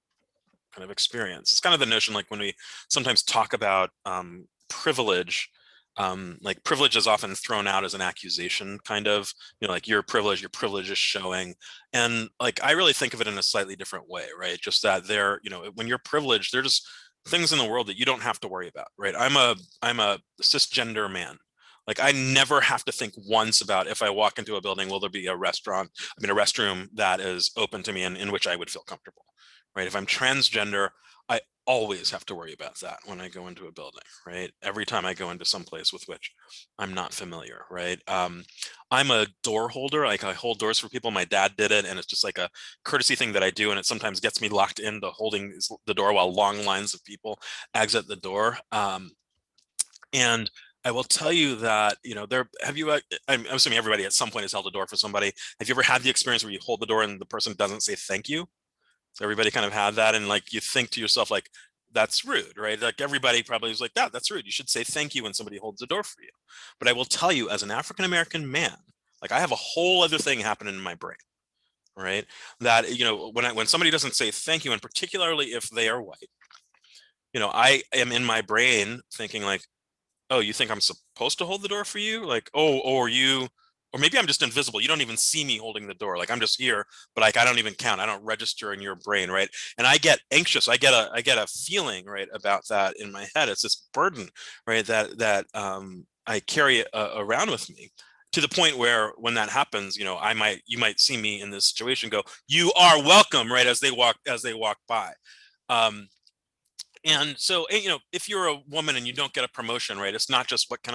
kind of experience. It's kind of the notion, like, when we sometimes talk about privilege, like, privilege is often thrown out as an accusation, kind of, like, your privilege is showing. And like, I really think of it in a slightly different way, right? Just that when you're privileged, there's just things in the world that you don't have to worry about, right? I'm a cisgender man. Like, I never have to think once about, if I walk into a building, will there be a restroom that is open to me and in which I would feel comfortable, right? If I'm transgender, I always have to worry about that when I go into a building, right? Every time I go into some place with which I'm not familiar, right? I'm a door holder. Like, I hold doors for people. My dad did it, and it's just like a courtesy thing that I do, and it sometimes gets me locked into holding the door while long lines of people exit the door. And I will tell you that, I'm assuming everybody at some point has held a door for somebody. Have you ever had the experience where you hold the door and the person doesn't say thank you? So everybody kind of had that, and like, you think to yourself, like, that's rude, right? Like, everybody probably is like, that's rude. You should say thank you when somebody holds the door for you. But I will tell you, as an African-American man, like, I have a whole other thing happening in my brain, right? That, when somebody doesn't say thank you, and particularly if they are white, I am in my brain thinking, like, oh, you think I'm supposed to hold the door for you? Like, oh, or maybe I'm just invisible. You don't even see me holding the door. Like, I'm just here, but like, I don't even count. I don't register in your brain, right? And I get anxious. I get a feeling, right, about that in my head. It's this burden, right, that I carry around with me, to the point where when that happens, you might see me in this situation go, "You are welcome," right, as they walk by. And so, if you're a woman and you don't get a promotion, right, it's not just what can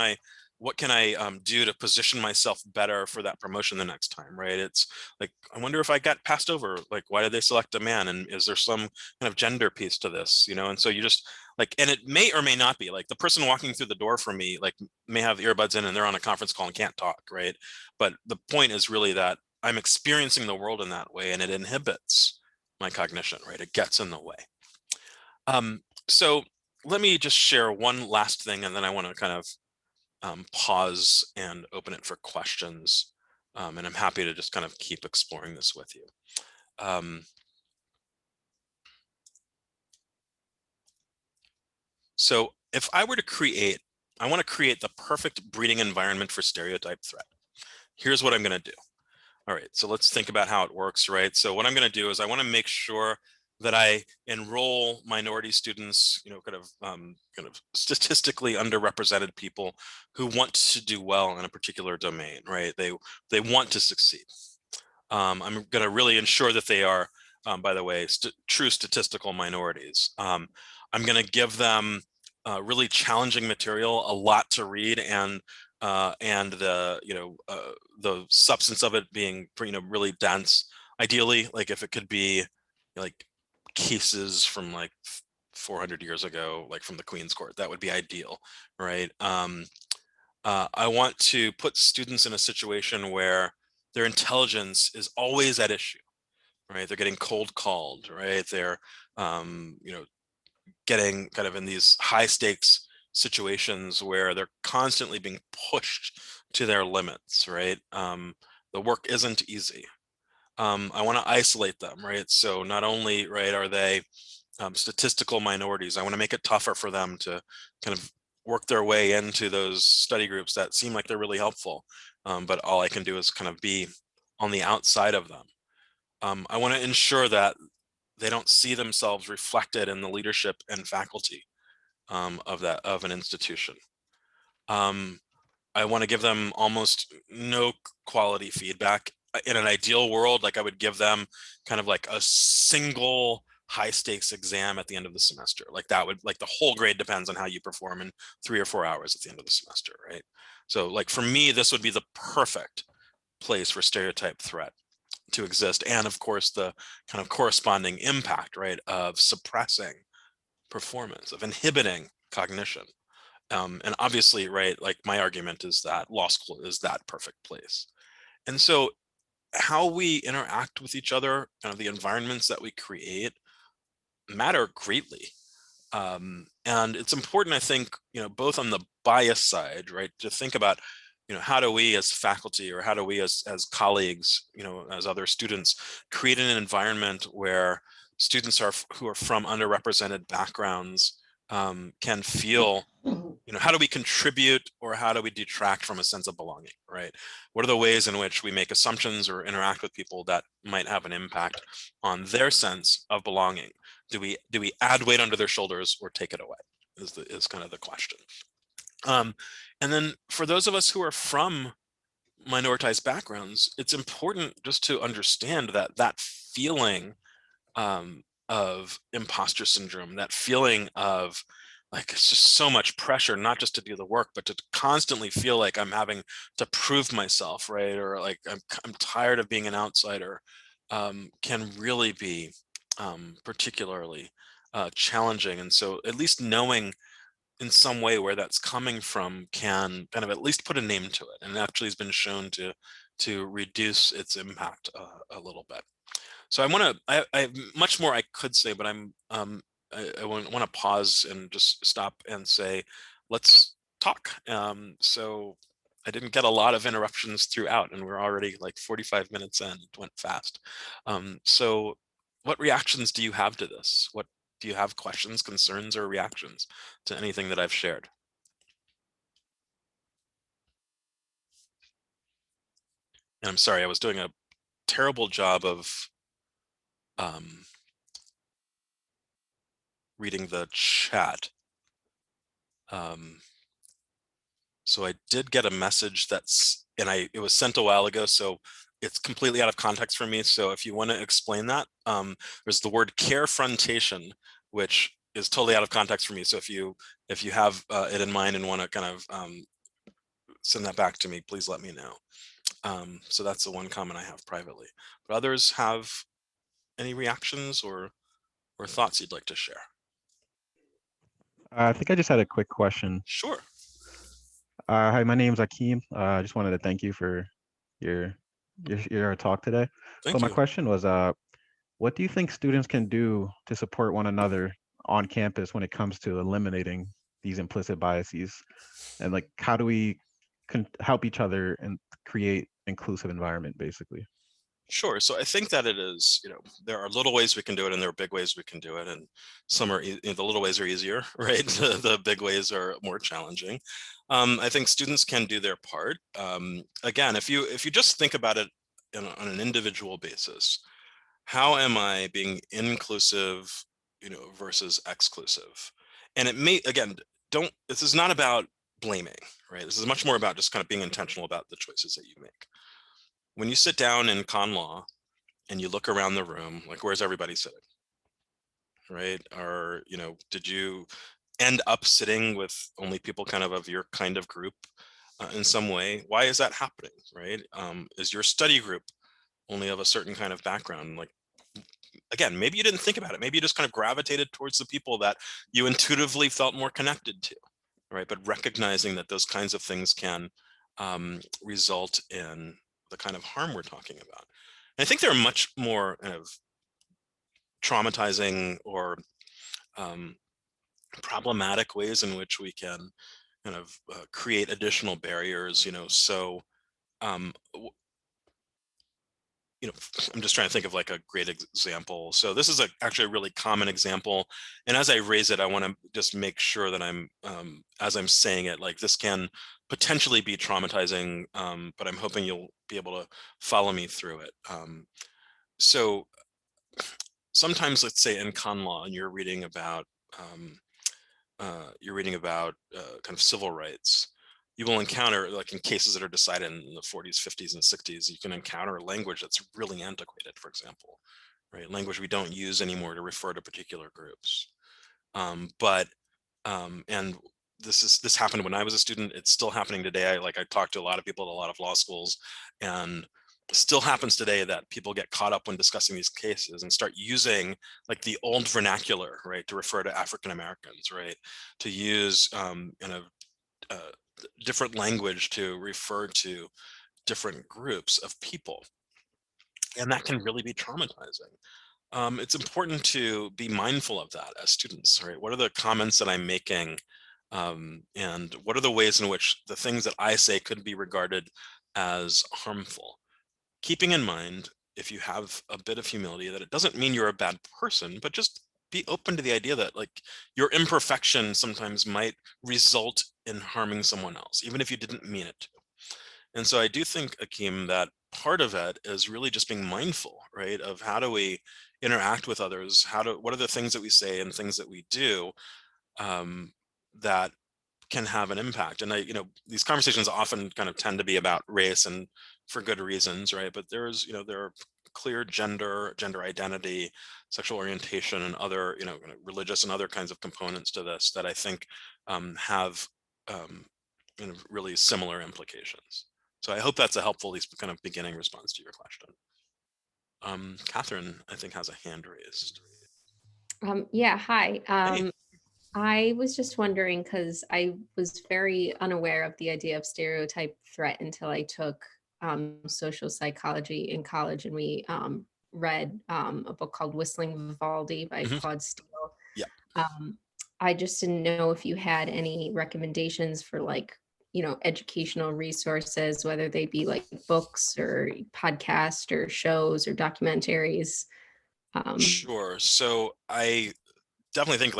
I do to position myself better for that promotion the next time, right? It's like, I wonder if I got passed over. Like, why did they select a man? And is there some kind of gender piece to this, And so you just like, and it may or may not be, like, the person walking through the door for me, like, may have earbuds in and they're on a conference call and can't talk, right? But the point is really that I'm experiencing the world in that way, and it inhibits my cognition, right? It gets in the way. So let me just share one last thing, and then I want to kind of pause and open it for questions. And I'm happy to just kind of keep exploring this with you. So if I were to create, I want to create the perfect breeding environment for stereotype threat. Here's what I'm going to do. All right, so let's think about how it works, right? So what I'm going to do is I want to make sure that I enroll minority students, kind of statistically underrepresented people who want to do well in a particular domain, right? They want to succeed. I'm going to really ensure that they are, by the way, true statistical minorities. I'm going to give them really challenging material, a lot to read, and the substance of it being really dense. Ideally, like if it could be like cases from like 400 years ago, like from the Queen's Court, that would be ideal, right? I want to put students in a situation where their intelligence is always at issue, right? They're getting cold called, right? They're getting kind of in these high stakes situations where they're constantly being pushed to their limits, right? The work isn't easy. I want to isolate them, right? So not only, right, are they statistical minorities, I want to make it tougher for them to kind of work their way into those study groups that seem like they're really helpful, but all I can do is kind of be on the outside of them. I want to ensure that they don't see themselves reflected in the leadership and faculty of an institution. I want to give them almost no quality feedback. In an ideal world, like I would give them kind of like a single high stakes exam at the end of the semester. Like that would, like the whole grade depends on how you perform in 3 or 4 hours at the end of the semester, right? So like for me, this would be the perfect place for stereotype threat to exist. And of course, the kind of corresponding impact, right, of suppressing performance, of inhibiting cognition. And obviously, right, like my argument is that law school is that perfect place. And so how we interact with each other, kind of the environments that we create, matter greatly. And it's important, I think, both on the bias side, right, to think about, how do we as faculty, or how do we as colleagues, as other students, create an environment where students who are from underrepresented backgrounds can feel, how do we contribute, or how do we detract from a sense of belonging, right? What are the ways in which we make assumptions or interact with people that might have an impact on their sense of belonging? Do we add weight under their shoulders or take it away is kind of the question. And then for those of us who are from minoritized backgrounds, it's important just to understand that feeling of imposter syndrome, that feeling of like, it's just so much pressure, not just to do the work, but to constantly feel like I'm having to prove myself, right? Or like I'm tired of being an outsider, can really be particularly challenging. And so at least knowing in some way where that's coming from can kind of at least put a name to it, and it actually has been shown to reduce its impact a little bit. So I have much more I could say, but I want to pause and just stop and say, let's talk. So I didn't get a lot of interruptions throughout, and we're already like 45 minutes in. It went fast. So what reactions do you have to this? What do you have, questions, concerns, or reactions to anything that I've shared? And I'm sorry, I was doing a terrible job of reading the chat. So I did get a message it was sent a while ago, so it's completely out of context for me. So if you want to explain that, there's the word carefrontation, which is totally out of context for me. So if you have it in mind and want to kind of send that back to me, please let me know. So that's the one comment I have privately. But others have any reactions or thoughts you'd like to share? I think I just had a quick question. Sure. Hi, my name's Akeem. I just wanted to thank you for your your talk today. Thank So my you. question was, what do you think students can do to support one another on campus when it comes to eliminating these implicit biases? And like, how do we help each other and create inclusive environment, basically? Sure. So I think that it is, there are little ways we can do it and there are big ways we can do it. And some are, the little ways are easier, right? The big ways are more challenging. I think students can do their part. Again, if you just think about it on an individual basis, how am I being inclusive, versus exclusive? And it may, again, this is not about blaming, right? This is much more about just kind of being intentional about the choices that you make. When you sit down in con law and you look around the room, like, where's everybody sitting, right? Or, did you end up sitting with only people kind of your kind of group in some way? Why is that happening, right? Is your study group only of a certain kind of background? Like, again, maybe you didn't think about it. Maybe you just kind of gravitated towards the people that you intuitively felt more connected to, right? But recognizing that those kinds of things can result in the kind of harm we're talking about. And I think there are much more kind of traumatizing or problematic ways in which we can kind of create additional barriers, so I'm just trying to think of like a great example. So this is actually a really common example. And as I raise it, I want to just make sure that I'm, as I'm saying it, like this can potentially be traumatizing, but I'm hoping you'll be able to follow me through it. So sometimes, let's say in con law, and you're reading about kind of civil rights, you will encounter, like in cases that are decided in the 40s, 50s, and 60s, you can encounter language that's really antiquated, for example, right? Language we don't use anymore to refer to particular groups. And this happened when I was a student. It's still happening today. I talked to a lot of people at a lot of law schools, and it still happens today that people get caught up when discussing these cases and start using like the old vernacular, right, to refer to African Americans, right, to use different language to refer to different groups of people. And that can really be traumatizing. It's important to be mindful of that as students, right? What are the comments that I'm making? And what are the ways in which the things that I say could be regarded as harmful? Keeping in mind, if you have a bit of humility, that it doesn't mean you're a bad person, but just be open to the idea that like your imperfection sometimes might result in harming someone else, even if you didn't mean it to. And so I do think, Akeem, that part of it is really just being mindful, right, of how do we interact with others? What are the things that we say and things that we do that can have an impact? And these conversations often kind of tend to be about race, and for good reasons, right? But there are clear gender identity, sexual orientation, and other, religious and other kinds of components to this that I think have really similar implications. So I hope that's a helpful, at least kind of beginning response to your question. Catherine, I think, has a hand raised. Yeah, hi. Hey. I was just wondering because I was very unaware of the idea of stereotype threat until I took social psychology in college, and we read a book called Whistling Vivaldi by Claude Steele. Yeah. I just didn't know if you had any recommendations for like, educational resources, whether they be like books or podcasts or shows or documentaries. Sure. So I definitely think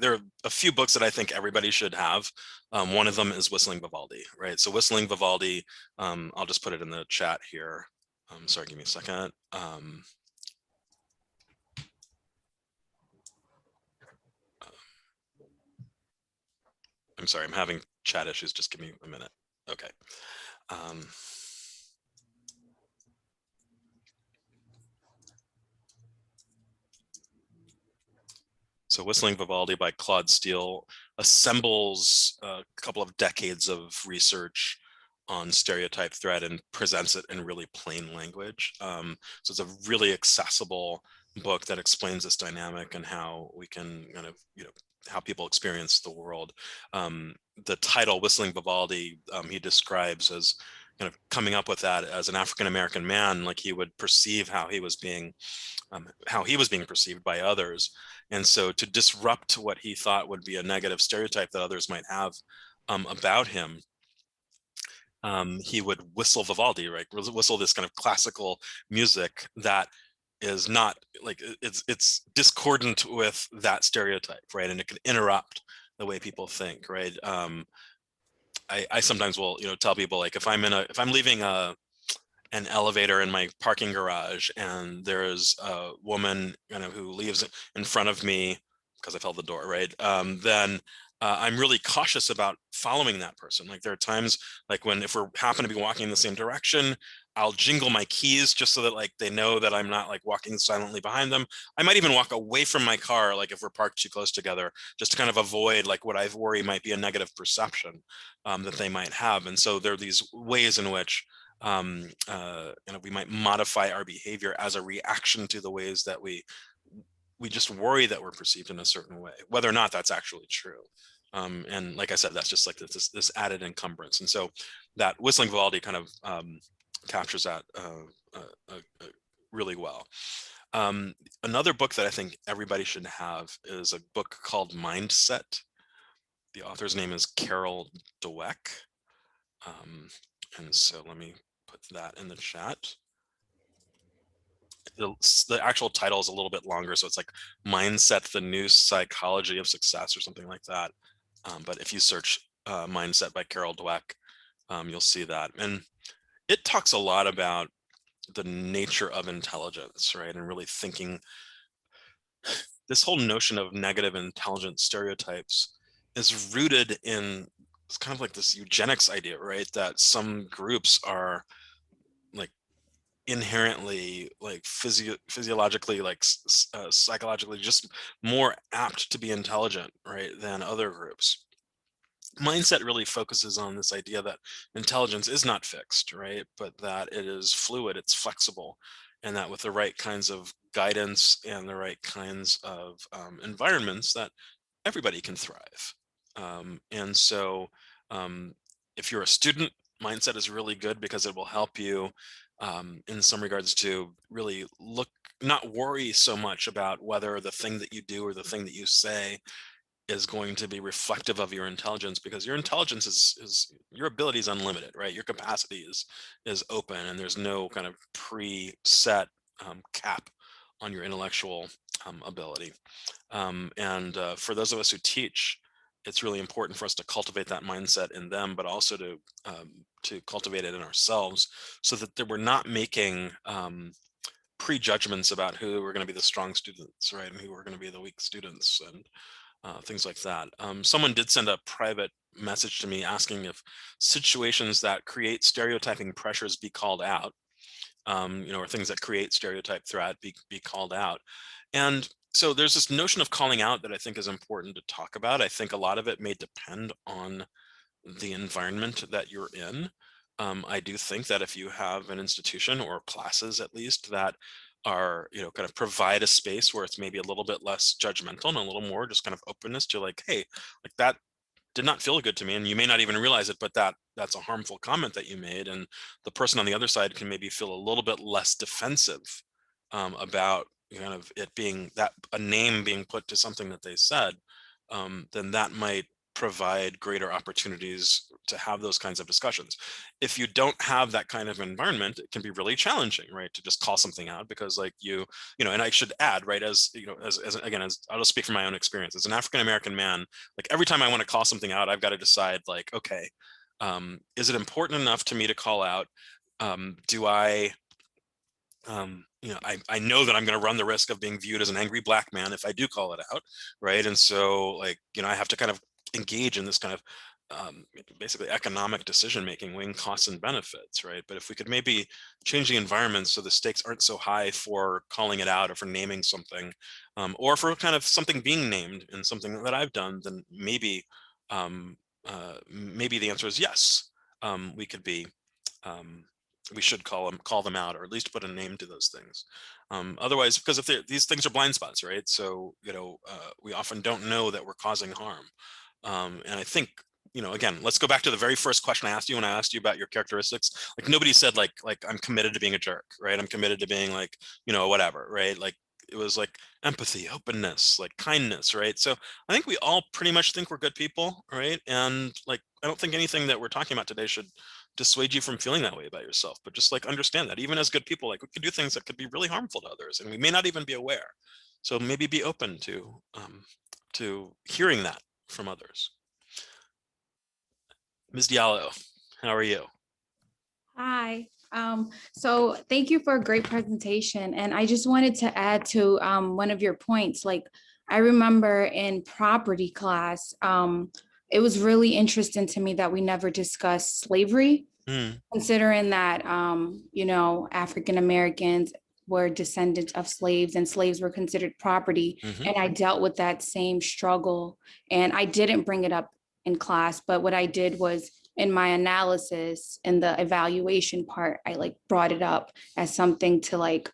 there are a few books that I think everybody should have. One of them is Whistling Vivaldi, right? So Whistling Vivaldi, I'll just put it in the chat here. Sorry, give me a second. I'm sorry, I'm having chat issues. Just give me a minute. Okay. So Whistling Vivaldi by Claude Steele assembles a couple of decades of research on stereotype threat and presents it in really plain language. So it's a really accessible book that explains this dynamic and how we can kind of, how people experience the world. The title, Whistling Vivaldi, he describes as kind of coming up with that as an African-American man, like he would perceive how he was being perceived by others. And so to disrupt what he thought would be a negative stereotype that others might have about him, he would whistle Vivaldi, right? Whistle this kind of classical music that is not like, it's discordant with that stereotype, right? And it can interrupt the way people think, right? I sometimes will, tell people, like, if I'm leaving an elevator in my parking garage and there's a woman who leaves in front of me because I've held the door, right? Then I'm really cautious about following that person. Like, there are times, like, if we happen to be walking in the same direction, I'll jingle my keys just so that, like, they know that I'm not, like, walking silently behind them. I might even walk away from my car, like, if we're parked too close together, just to kind of avoid, like, what I worry might be a negative perception that they might have. And so there are these ways in which we might modify our behavior as a reaction to the ways that we just worry that we're perceived in a certain way, whether or not that's actually true. And like I said, that's just like this added encumbrance. And so that whistling Vivaldi kind of captures that really well. Another book that I think everybody should have is a book called Mindset. The author's name is Carol Dweck. And so let me put that in the chat. The actual title is a little bit longer, so it's like Mindset, the New Psychology of Success or something like that. But if you search Mindset by Carol Dweck, you'll see that. And it talks a lot about the nature of intelligence, right? And really thinking this whole notion of negative intelligence stereotypes is rooted in it's kind of like this eugenics idea, right? That some groups are like inherently, like physiologically, like psychologically, just more apt to be intelligent, right, than other groups. Mindset really focuses on this idea that intelligence is not fixed, right, but that it is fluid, it's flexible, and that with the right kinds of guidance and the right kinds of environments, that everybody can thrive. And so if you're a student, mindset is really good because it will help you in some regards to really not worry so much about whether the thing that you do or the thing that you say is going to be reflective of your intelligence, because your intelligence is your ability is unlimited, right? Your capacity is open, and there's no kind of preset cap on your intellectual ability. And for those of us who teach, it's really important for us to cultivate that mindset in them, but also to cultivate it in ourselves, so that we're not making prejudgments about who are going to be the strong students, right, and who are going to be the weak students, and things like that. Someone did send a private message to me asking if situations that create stereotyping pressures be called out, or things that create stereotype threat be called out. And so there's this notion of calling out that I think is important to talk about. I think a lot of it may depend on the environment that you're in. I do think that if you have an institution or classes, at least, that are, kind of provide a space where it's maybe a little bit less judgmental and a little more just kind of openness to, like, hey, like, that did not feel good to me, and you may not even realize it, but that's a harmful comment that you made, and the person on the other side can maybe feel a little bit less defensive about kind of it being that a name being put to something that they said, then that might provide greater opportunities to have those kinds of discussions. If you don't have that kind of environment, it can be really challenging, right, to just call something out, because, like, and I should add, right, as again, as I'll just speak from my own experience as an African-American man, like, every time I want to call something out, I've got to decide, like, okay, is it important enough to me to call out? Do I I know that I'm going to run the risk of being viewed as an angry black man if I do call it out, right? And so, like, I have to kind of engage in this kind of basically economic decision making, weighing costs and benefits, right? But if we could maybe change the environment so the stakes aren't so high for calling it out or for naming something, or for kind of something being named in something that I've done, then maybe maybe the answer is yes. We could be we should call them out, or at least put a name to those things. Otherwise, because if these things are blind spots, right? So we often don't know that we're causing harm. And I think you know, again, let's go back to the very first question I asked you when I asked you about your characteristics. Like nobody said like I'm committed to being a jerk, right? I'm committed to being like, you know, whatever, right? Like it was like empathy, openness, like kindness, right? So I think we all pretty much think we're good people, right? And like I don't think anything that we're talking about today should dissuade you from feeling that way about yourself, but just like understand that even as good people, like we could do things that could be really harmful to others and we may not even be aware. So maybe be open to hearing that from others. Ms. Diallo, how are you? Hi. So thank you for a great presentation. And I just wanted to add to one of your points. Like I remember in property class, it was really interesting to me that we never discussed slavery, considering that, you know, African Americans were descendants of slaves and slaves were considered property. And I dealt with that same struggle. And I didn't bring it up in class, but what I did was in my analysis in the evaluation part, I like brought it up as something to like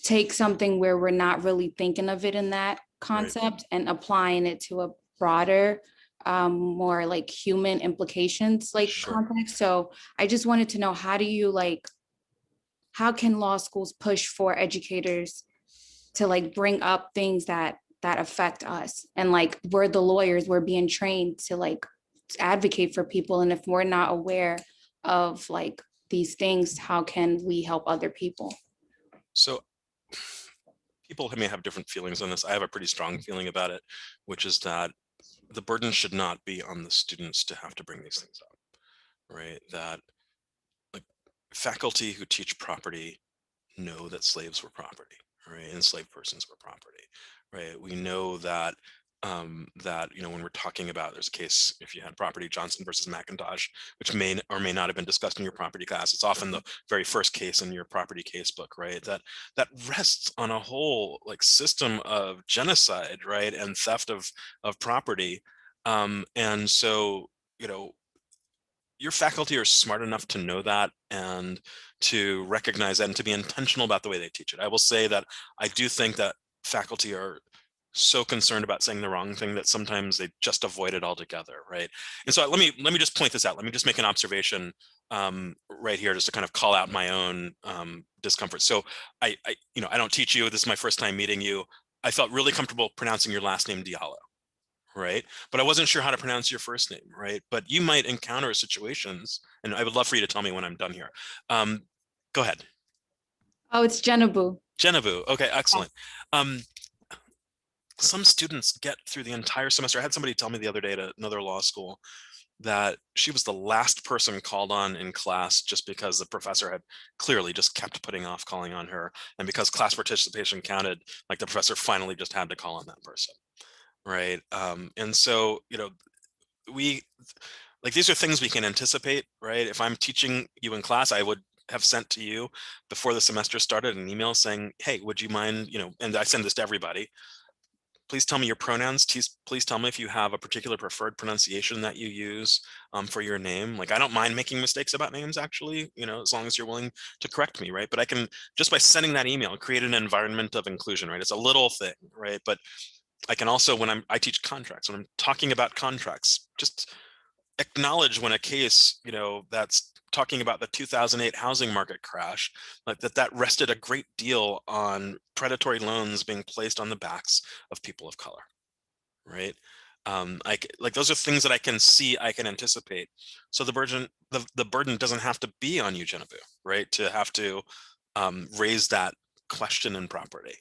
take something where we're not really thinking of it in that concept and applying it to a broader, more like human implications like context. So I just wanted to know, how do you like, how can law schools push for educators to like bring up things that affect us? And like we're the lawyers, we're being trained to like advocate for people, and if we're not aware of like these things, how can we help other people? So people may have different feelings on this. I have a pretty strong feeling about it, which is that the burden should not be on the students to have to bring these things up, right? That like faculty who teach property know that slaves were property, right? Enslaved persons were property, right? We know that that, you know, when we're talking about, there's a case, if you had property, Johnson versus McIntosh, which may or may not have been discussed in your property class. It's often the very first case in your property case book, right? That rests on a whole like system of genocide, right? And theft of property. And so, you know, your faculty are smart enough to know that and to recognize that and to be intentional about the way they teach it. I will say that I do think that faculty are so concerned about saying the wrong thing that sometimes they just avoid it altogether, right? And so let me just point this out. Let me just make an observation right here, just to kind of call out my own discomfort. So I you know, I don't teach you. This is my first time meeting you. I felt really comfortable pronouncing your last name Diallo, right? But I wasn't sure how to pronounce your first name, right? But you might encounter situations, and I would love for you to tell me when I'm done here. Go ahead. Oh, it's Genebu. Genebu. Okay, excellent. Some students get through the entire semester. I had somebody tell me the other day at another law school that she was the last person called on in class just because the professor had clearly just kept putting off calling on her. And because class participation counted, like the professor finally just had to call on that person, right? And so, you know, we, like, these are things we can anticipate, right? If I'm teaching you in class, I would have sent to you before the semester started an email saying, hey, would you mind, you know, and I send this to everybody, please tell me your pronouns. Please tell me if you have a particular preferred pronunciation that you use for your name. Like, I don't mind making mistakes about names, actually, you know, as long as you're willing to correct me, right? But I can, just by sending that email, create an environment of inclusion, right? It's a little thing, right? But I can also, when I teach contracts, when I'm talking about contracts, just acknowledge when a case, you know, that's talking about the 2008 housing market crash, like that rested a great deal on predatory loans being placed on the backs of people of color, right? Like those are things that I can see, I can anticipate. So the burden doesn't have to be on you, Genevieve, right? To have to raise that question in property.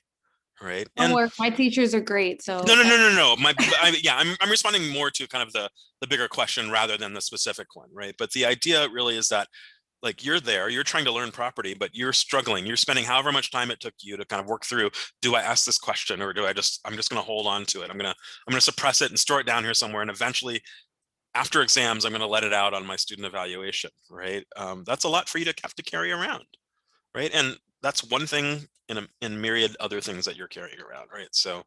Right. Don't worry, my teachers are great. So no. I'm responding more to kind of the bigger question rather than the specific one, right? But the idea really is that, like, you're there, you're trying to learn property, but you're struggling. You're spending however much time it took you to kind of work through, do I ask this question, or I'm just going to hold on to it. I'm going to suppress it and store it down here somewhere. And eventually after exams, I'm going to let it out on my student evaluation, right? That's a lot for you to have to carry around, right? And that's one thing in myriad other things that you're carrying around, right? So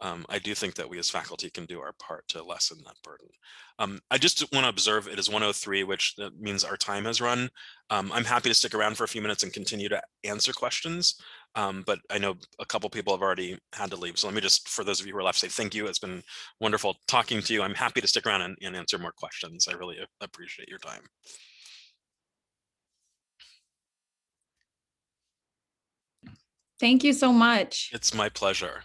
I do think that we as faculty can do our part to lessen that burden. I just want to observe it is 1:03, which means our time has run. I'm happy to stick around for a few minutes and continue to answer questions. But I know a couple people have already had to leave. So let me just, for those of you who are left, say thank you. It's been wonderful talking to you. I'm happy to stick around and answer more questions. I really appreciate your time. Thank you so much. It's my pleasure.